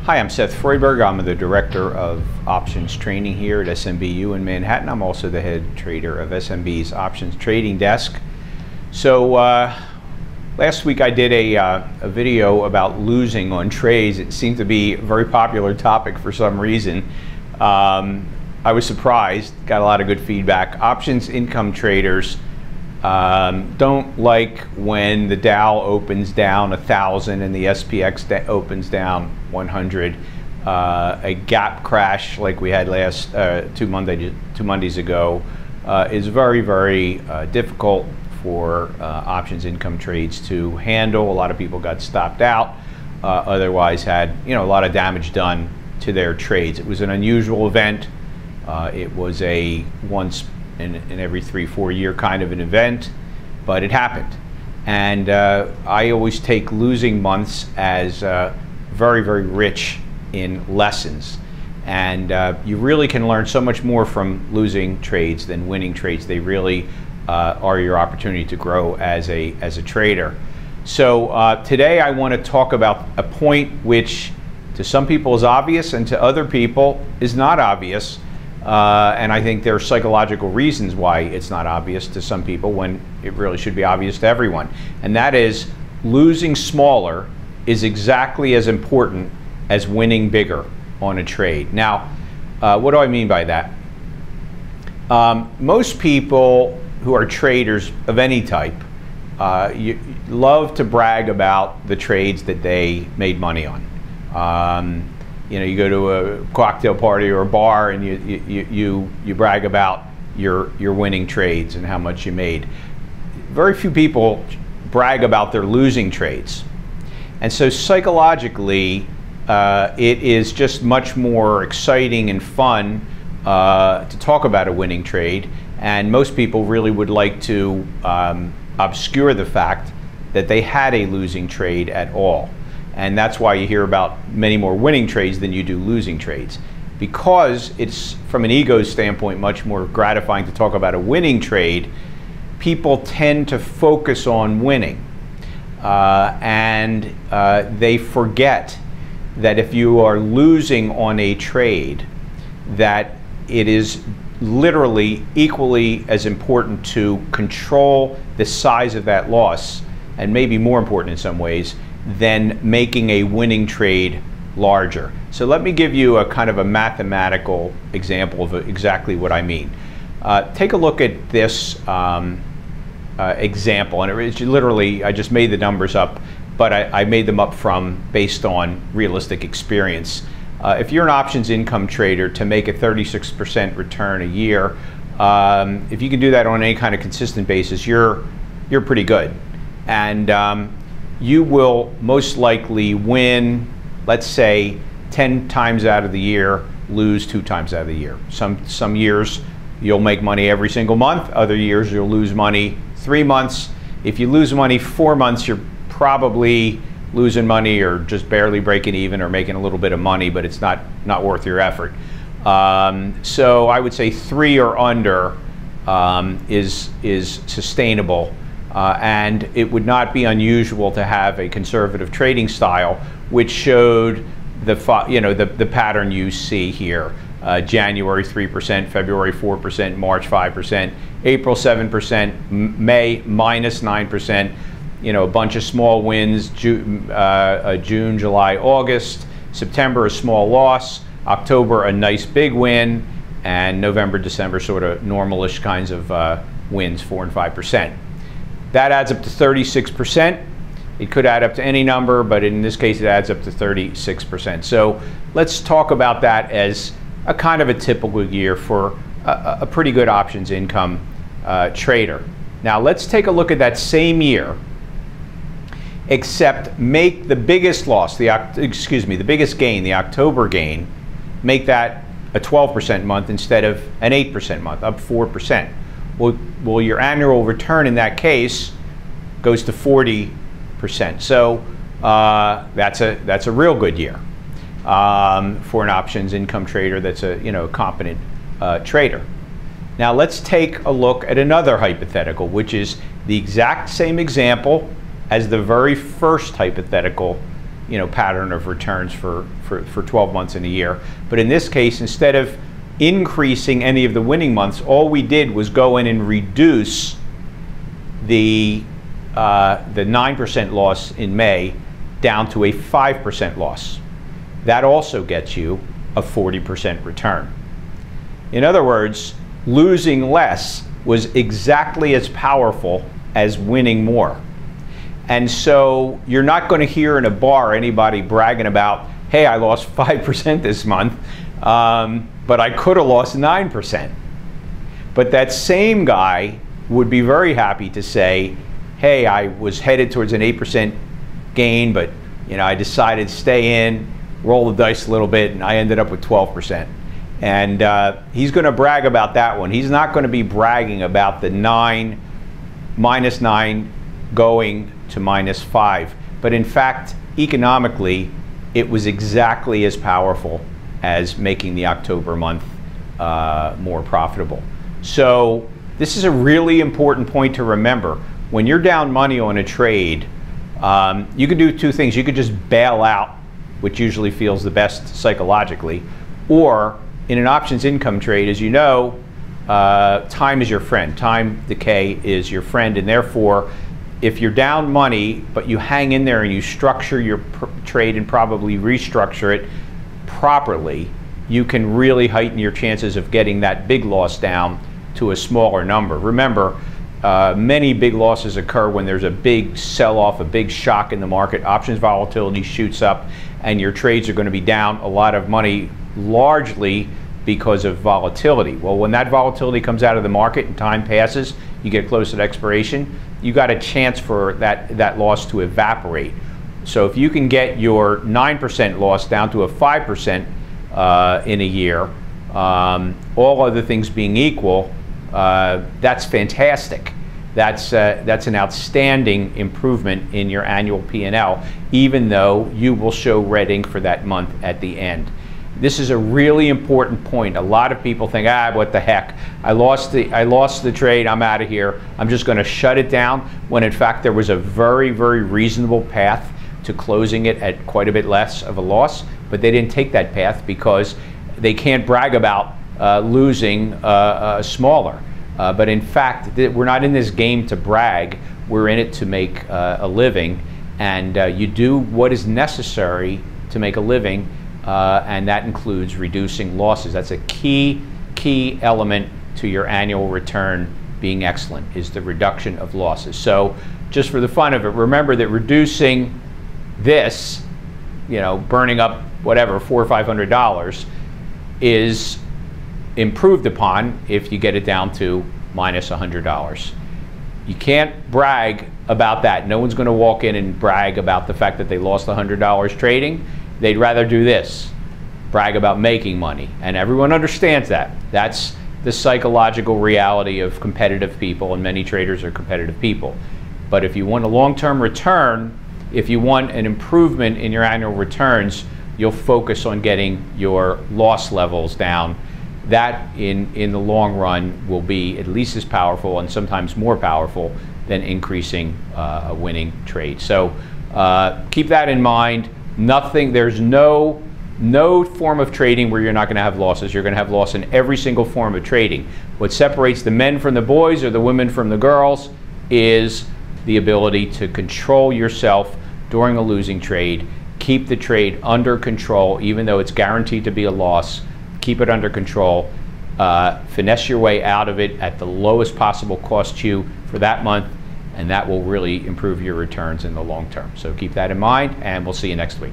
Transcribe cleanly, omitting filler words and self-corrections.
Hi, I'm Seth Freudberg. I'm the Director of Options Training here at SMBU in Manhattan. I'm also the head trader of SMB's Options Trading Desk. So last week I did a video about losing on trades. It seemed to be a very popular topic for some reason. I was surprised, got a lot of good feedback. Options income traders don't like when the Dow opens down 1,000 and the SPX opens down 100. A gap crash like we had last two Mondays ago is very, very difficult for options income trades to handle. A lot of people got stopped out, otherwise had a lot of damage done to their trades. It was an unusual event. It was a once in every 3-4 year kind of an event, but it happened. And I always take losing months as very, very rich in lessons. And you really can learn so much more from losing trades than winning trades. They really are your opportunity to grow as a trader. So today I want to talk about a point which to some people is obvious and to other people is not obvious. And I think there are psychological reasons why it's not obvious to some people when it really should be obvious to everyone. And that is losing smaller is exactly as important as winning bigger on a trade. Now, what do I mean by that? Most people who are traders of any type you love to brag about the trades that they made money on. You go to a cocktail party or a bar and you brag about your winning trades and how much you made. Very few people brag about their losing trades. And so psychologically, it is just much more exciting and fun to talk about a winning trade. And most people really would like to obscure the fact that they had a losing trade at all. And that's why you hear about many more winning trades than you do losing trades. Because it's, from an ego standpoint, much more gratifying to talk about a winning trade, people tend to focus on winning. And they forget that if you are losing on a trade, that it is literally equally as important to control the size of that loss, and maybe more important in some ways, than making a winning trade larger. So let me give you a kind of a mathematical example of exactly what I mean. Take a look at this example, and it's literally, I just made the numbers up, but I made them up based on realistic experience. If you're an options income trader, to make a 36% return a year, if you can do that on any kind of consistent basis, you're pretty good. And you will most likely win, let's say, 10 times out of the year, lose 2 times out of the year. Some years you'll make money every single month, other years you'll lose money 3 months. If you lose money 4 months, you're probably losing money or just barely breaking even or making a little bit of money, but it's not worth your effort. So I would say 3 or under is sustainable. And it would not be unusual to have a conservative trading style, which showed the pattern you see here. January 3%, February 4%, March 5%, April 7%, May minus 9%. A bunch of small wins, June, July, August, September a small loss, October a nice big win, and November, December sort of normalish kinds of wins, 4 and 5%. That adds up to 36%. It could add up to any number, but in this case it adds up to 36%. So let's talk about that as a kind of a typical year for a pretty good options income trader. Now let's take a look at that same year, except make the biggest loss, the biggest gain, the October gain, make that a 12% month instead of an 8% month, up 4%. Well, your annual return in that case goes to 40%. So that's a real good year for an options income trader that's a competent trader. Now let's take a look at another hypothetical, which is the exact same example as the very first hypothetical pattern of returns for 12 months in a year. But in this case, instead of increasing any of the winning months, all we did was go in and reduce the 9% loss in May down to a 5% loss. That also gets you a 40% return. In other words, losing less was exactly as powerful as winning more. And so you're not going to hear in a bar anybody bragging about, hey, I lost 5% this month, but I could have lost 9%. But that same guy would be very happy to say, hey, I was headed towards an 8% gain, but I decided to stay in, roll the dice a little bit, and I ended up with 12%. And he's going to brag about that one. He's not going to be bragging about the minus 9 going to -5. But in fact, economically, it was exactly as powerful as making the October month more profitable. So this is a really important point to remember. When you're down money on a trade, you can do two things. You could just bail out, which usually feels the best psychologically, or in an options income trade, as you know, time is your friend. Time decay is your friend, and therefore, if you're down money, but you hang in there and you structure your trade and probably restructure it properly, you can really heighten your chances of getting that big loss down to a smaller number. Remember, many big losses occur when there's a big sell-off, a big shock in the market. Options volatility shoots up, and your trades are going to be down a lot of money, largely because of volatility. Well, when that volatility comes out of the market and time passes, you get close to expiration, you got a chance for that loss to evaporate. So if you can get your 9% loss down to a 5% in a year, all other things being equal, that's fantastic. That's an outstanding improvement in your annual P&L, even though you will show red ink for that month at the end. This is a really important point. A lot of people think, what the heck? I lost the trade, I'm out of here. I'm just going to shut it down, when in fact there was a very, very reasonable path to closing it at quite a bit less of a loss, but they didn't take that path because they can't brag about losing smaller. But in fact, we're not in this game to brag. We're in it to make a living, and you do what is necessary to make a living, and that includes reducing losses. That's a key element to your annual return being excellent, is the reduction of losses. So just for the fun of it, remember that reducing this, burning up whatever, $400 or $500, is improved upon if you get it down to -$100. You can't brag about that. No one's going to walk in and brag about the fact that they lost $100 trading. They'd rather do this, brag about making money. And everyone understands that. That's the psychological reality of competitive people, and many traders are competitive people. But if you want a long-term return, if you want an improvement in your annual returns, you'll focus on getting your loss levels down. That, in the long run, will be at least as powerful, and sometimes more powerful, than increasing a winning trade. So keep that in mind. There's no form of trading where you're not going to have losses. You're going to have loss in every single form of trading. What separates the men from the boys or the women from the girls is the ability to control yourself during a losing trade. Keep the trade under control, even though it's guaranteed to be a loss. Keep it under control. Finesse your way out of it at the lowest possible cost to you for that month, and that will really improve your returns in the long term. So keep that in mind, and we'll see you next week.